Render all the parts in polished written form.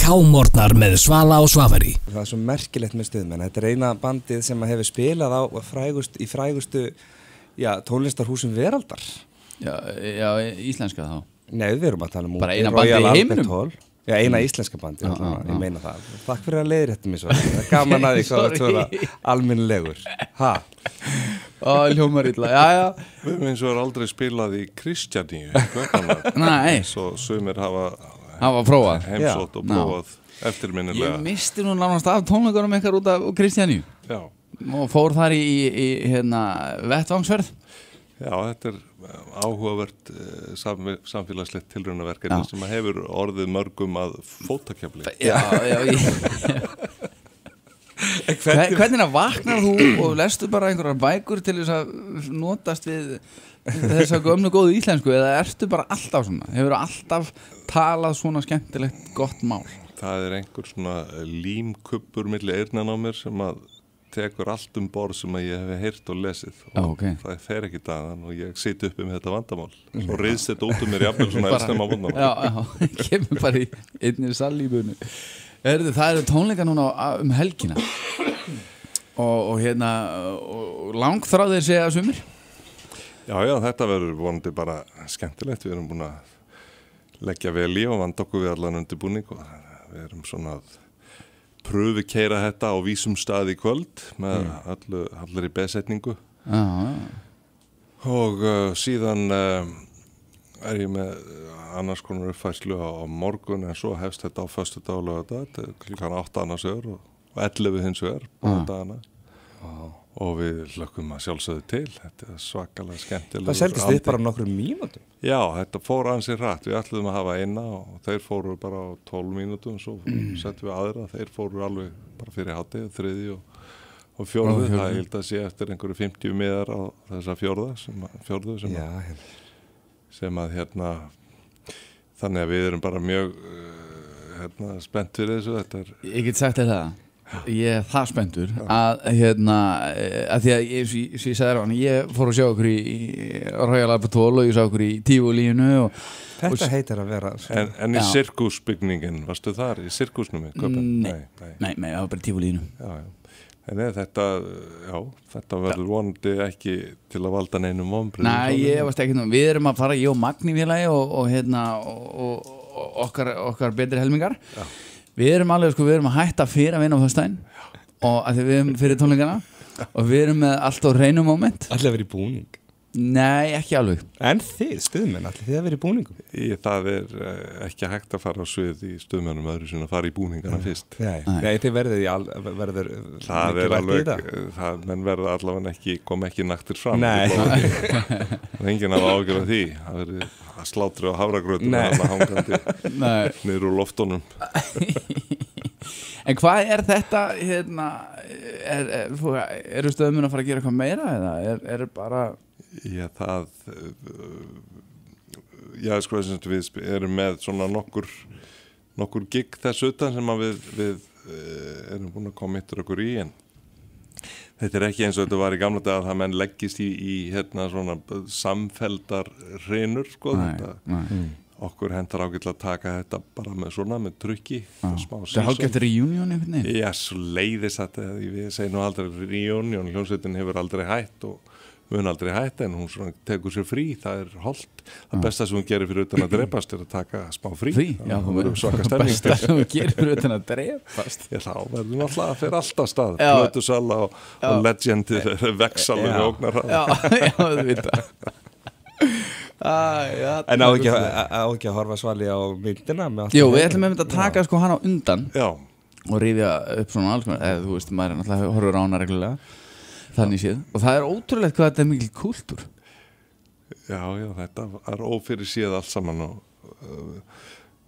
Hjámorgnar með Svala og Svavari. Það svo merkilegt með Stuðmenn. Þetta eina bandið sem hefur spilað á frægustu tónlistarhúsum veraldar. Já, íslenska þá. Nei, við erum að tala bara eina bandið í heiminum. Já, eina íslenska bandið, ég meina það. Takk fyrir að leiðrétta mig svo. Það er gaman að því hvað það er almennilegur. Hljómar illa, já. Við höfum eins og aldrei spilað í Kristjaníu. Nei. Svo sumir hafa prófað. Heimsótt og prófað eftirminnilega. Ég misti nú nánast af tónleikunum ykkar út af Kristjaníu. Já. Og fór þar í vettvangsferð. Já, þetta er áhugavert samfélagslegt tilraunaverkefni sem hefur orðið mörgum að fótakefli. Já. Hvernig vaknar þú og lestu bara einhverjar bækur til þess að notast við þessa gömlu góðu íslensku eða ertu bara alltaf svona? Hefur alltaf talað svona skemmtilegt gott mál? Það er einhver svona límkubbur milli eyrnan á mér sem að tekur allt borð sem að ég hef heyrt og lesið og það fer ekki dagann og ég siti uppi með þetta vandamál svo riðst þetta út mér jafnvel svona eldsnemma vandamál. Já, kemur bara í einni sallíbunu. Það eru tónleika núna helgina og langþráðir segja sumir? Já, þetta verður vonandi bara skemmtilegt. Við erum búin að leggja vel í og vanda okkur við allan undirbúning og við erum svona að pröfu keira þetta á vísum stað í kvöld með allir í besetningu og síðan er ég með annars konar uppfærslu á morgun en svo hefst þetta á föstudag og laugardag klukkan 8 annars vegar og 11 hins vegar á dagana og við hlökkum að sjálfsögðu til. Þetta er svakalega skemmtilega. Það seldist þið bara nokkrum mínútum? Já, þetta fór ansi hratt. Við ætluðum að hafa eina og þeir fóru bara á 12 mínútum svo settum við aðra. Þeir fóru alveg bara fyrir hádegi, þriðju og fjórðu. Það held að sé eftir einhverju 50 miðar á þessa fjórðu sem að þannig að við erum bara mjög spennt fyrir þessu. Ég get sagt þér það. Ég er það spenntur að því að ég sagði hann, ég fór að sjá okkur í Royal Albert Hall og ég sá okkur í Tívolínu Þetta heitir að vera En í sirkusbyggingin, varstu þar í sirkusnum? Nei, það var bara Tívolínu. En þetta verður vonandi ekki til að valda neinum vonbrigðum. Nei, ég varst ekki við erum að fara, ég og Magni félagi og okkar betri helmingar. Við erum alveg, við erum að hætta fyrir að vinna á föstudaginn og að við erum fyrir tónleikana og við erum með allt á hreinu moment. Allir að vera í búning? Nei, ekki alveg. En þið, Stuðmenn, allir þið að vera í búningum? Það er ekki hægt að fara á svið í Stuðmennum öðru sinna að fara í búningana fyrst. Nei, þið verður það er alveg, menn verður allavega kom ekki naktir fram. Nei. Enginn hafa ágjörð af því. Það verður að slátri á hafragrautum hangandi niður úr loftunum. En hvað er þetta eru Stuðmenn að fara að gera eitthvað meira eða er bara við erum með svona nokkur gig þess utan sem að við erum búin að koma yttur okkur í en þetta er ekki eins og þetta var í gamla dag að það menn leggist í svona samfelldar hrinur okkur hentar ágætlega að taka þetta bara með trukki Það er hálfgeft reunion einhvern veginn? Já, svo leiðis að við segjum nú aldrei reunion, hljómsveitin hefur aldrei hætt og mun aldrei hætt en hún svona tekur sér frí, það er holdt það besta sem hún gerir fyrir utan að drepast er að taka smá frí já, það verður svaka stemning besta sem hún gerir fyrir utan að drepast þá verður náttúrulega að fyrir alltaf stað Plötusala og Legend vexalur og ógnar já, þú veit En á ekki að horfa Svali á myndina? Jú, við ætlum að taka hann á undan já. og rifja upp svona alls þú veist, maður er náttúrulega horfur á hana reglulega þannig séð, og það er ótrúlegt hvað þetta er mikil kúltúr. Já, þetta er ófyrir séð allt saman og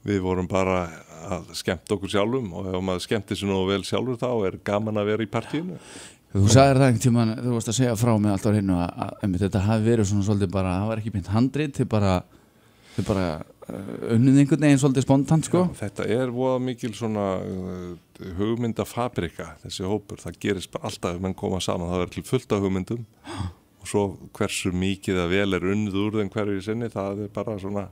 við vorum bara að skemmta okkur sjálfum og ef maður skemmti sér nú vel sjálfur þá er gaman að vera í partíinu. Þú sagðir það einhvern tímann, þú varst að segja frá mig alltaf á hreinu að þetta hafi verið svona svolítið bara, það var ekki beint handrit, þið bara unnið einhvern veginn svolítið spontant sko. Já, þetta er voða mikil svona hugmyndafabrika þessi hópur, það gerist bara alltaf ef menn koma saman, það er til fullt af hugmyndum og svo hversu mikið að vel er unnið úr þeim hverju sinni, það er bara svona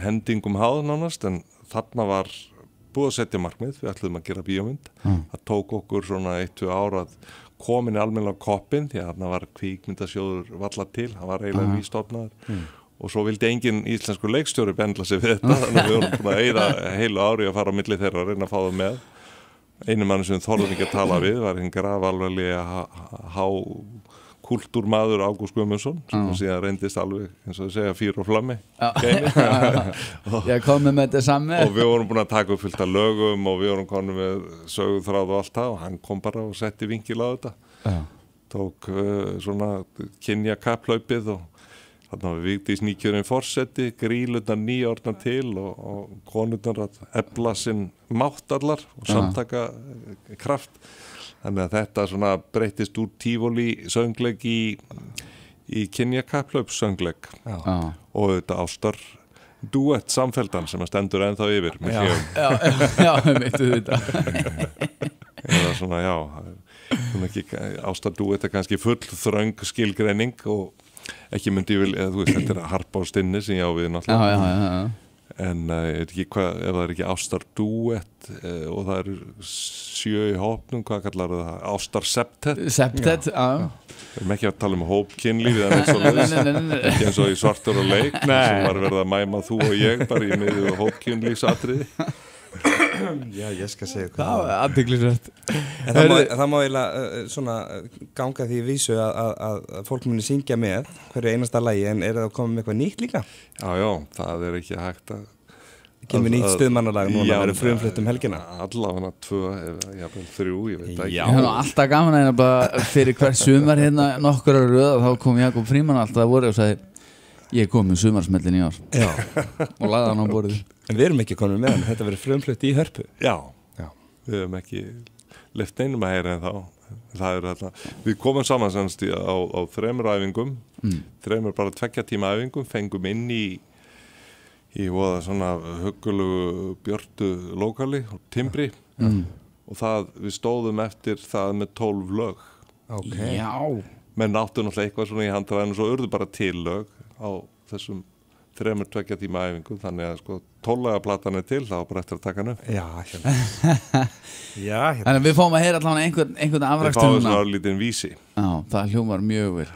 hendingum háð nánast en þarna var búið að setja markmið, við ætluðum að gera bíómynd. Það tók okkur svona 1-2 ár að komin í almennilega koppinn, því að þarna var kvikmyndasjóður valla til, hann var eiginlega nýstofnaður. Og svo vildi engin íslenskur leikstjóri bendla sig við þetta, þannig að við vorum búin að eyða heilu ári að fara á milli þeirra og reyna að fá það með. Einu mann sem þorðum ekki að tala við var hinn grafalvarlega kultúrmaður Ágúst Guðmundsson, sem síðan reyndist alveg, eins og þau segja, fýr og flammi. Ég kom með þetta saman. Og við vorum búin að taka upp fullt af lögum og við vorum konum með söguþráð og allt það og hann kom bara og setti vinkil á þetta. Tók svona kynja kapplaupið og þarna var Vigdís nýkjörinn forseti, grílurnar nýjórnar til og konurnar að efla sinn mátt allar og samtaka kraft. Þannig að þetta svona breytist úr tífóli söngleik í kynjakapplaup söngleik og þetta ástar duett samfeldan sem að stendur ennþá yfir með hljóm. Já, veitu þetta. Eða svona, ástar duett kannski full þröng skilgreining og ekki myndi ég vilja, þú veist, þetta harpa á stinni sem ég á við náttúrulega. Já. En ég veit ekki hvað, ef það ekki ástar duett og það eru 7 í hópnum, hvað kallar það? Ástar septet? Septet, já. Við erum ekki að tala hópkynlíf eða neitt svoleiðis, ekki eins og í Svartur og leik, sem var verið að mæma þú og ég bara í miðju hópkynlífsatriði. Já, ég skal segja það var athyglisvert. En það má eiginlega svona ganga því vísu að fólk muni syngja með hverju einasta lagi, en það að koma með eitthvað nýtt líka? Já, það ekki hægt að kemur við nýtt stuðmannalag núna, verður frumflutt helgina? Allavega 2 eða jafnvel 3, ég veit ekki. Ég hef alltaf gaman að bara fyrir hver sumar hérna nokkur að röða, þá kom Jakob Frímann alltaf að voru og sagði ég kom með sumarsmellin í ár og lagði hann á borðið. En við erum ekki komin með hann, þetta verður frumflutt í Hörpu. Já. Við hefum ekki left einum að heyra en þá. Það þetta. Við komum saman semst á 3 æfingum, 3 bara 2 tíma æfingum, fengum inn í voða svona huggulegu björtu lokali og timbri og við stóðum eftir það með 12 lög. Okay. Já. Menn áttu náttúrulega eitthvað svona í handræðinu og svo urðu bara til lög á þessum 3-2 tíma æfingum, þannig að sko 12 platan til, þá bara eftir að taka hann upp. Já, hérna. Þannig að við fáum að heyra allavega einhvern afrækstur. Við fáum svona lítinn vísi. Já, það hljómar mjög vel.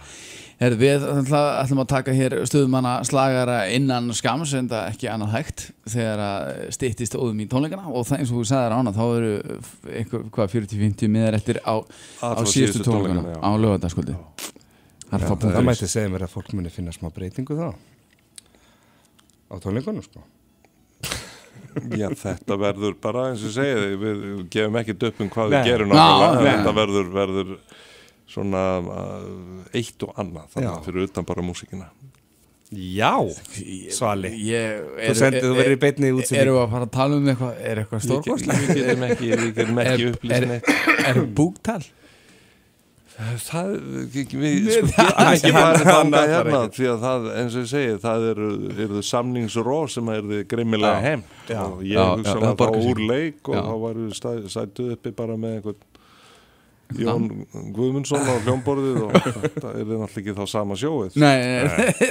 Við ætlum að taka hér stuðmanna slagara innan skams, en það ekki annað hægt þegar að styttist óðum í tónleikana og það eins og þú sagðir ána, þá eru 40-50 miðar eftir á síðustu tónleikana á laugardagskvöldi. Það mætti segja mér að fólk muni finna smá breytingu þá á tónleikunum sko. Já, þetta verður bara eins og segja, við gefum ekki upp hvað við gerum náttúrulega, þetta verður svona eitt og annað, þannig fyrir utan bara músíkina. Já, Svali þú verður í beinni útsendingu. Erum við að fara að tala um eitthvað stórkostlegt? Við getum ekki upplýst neitt. Er búktal? Við ekki farið þangað hérna, því að það, eins og ég segi, það eru samningsróf sem eru grimmilega heimt og ég hugsa að það úr leik og þá varum við sætuð uppi bara með einhvern Jón Guðmundsson á hljómborðið og þetta náttúrulega ekki þá sama sjóið. Nei,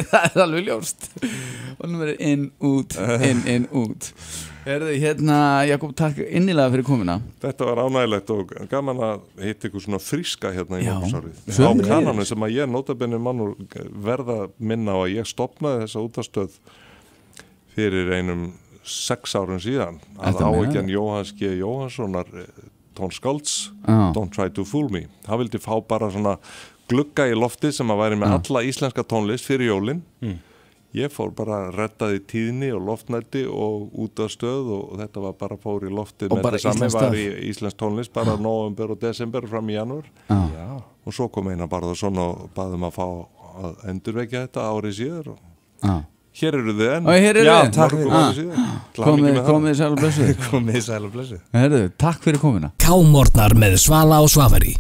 það alveg ljóst og nú verður inn út hérna, Jakob, takk innilega fyrir komuna. Þetta var ánægilegt og gaman að hitta ykkur svona fríska hérna í Nóbelsárið á kananum sem að ég notabenni mannur verða minna á að ég stofnaði þessa útastöð fyrir einum 6 árum síðan að áhyggjan Jóhanns G. Jóhannssonar tónskálds, Don't Try to Fool Me. Það vildi fá bara svona glugga í lofti sem að væri með alla íslenska tónlist fyrir jólin. Ég fór bara að reddaði tíðni og loftnætti og út af stöð og þetta var bara fór í lofti með þetta saman var í íslensk tónlist bara nóvember og desember fram í janúar. Og svo kom Einar Barðarsson og baðum að fá að endurvekja þetta árið síðar og hér eru þið enn. Já, takk fyrir. Komið sæl og blessuð. Komið sæl og blessuð. Takk fyrir komuna. Kámornar með Svala og Svavari.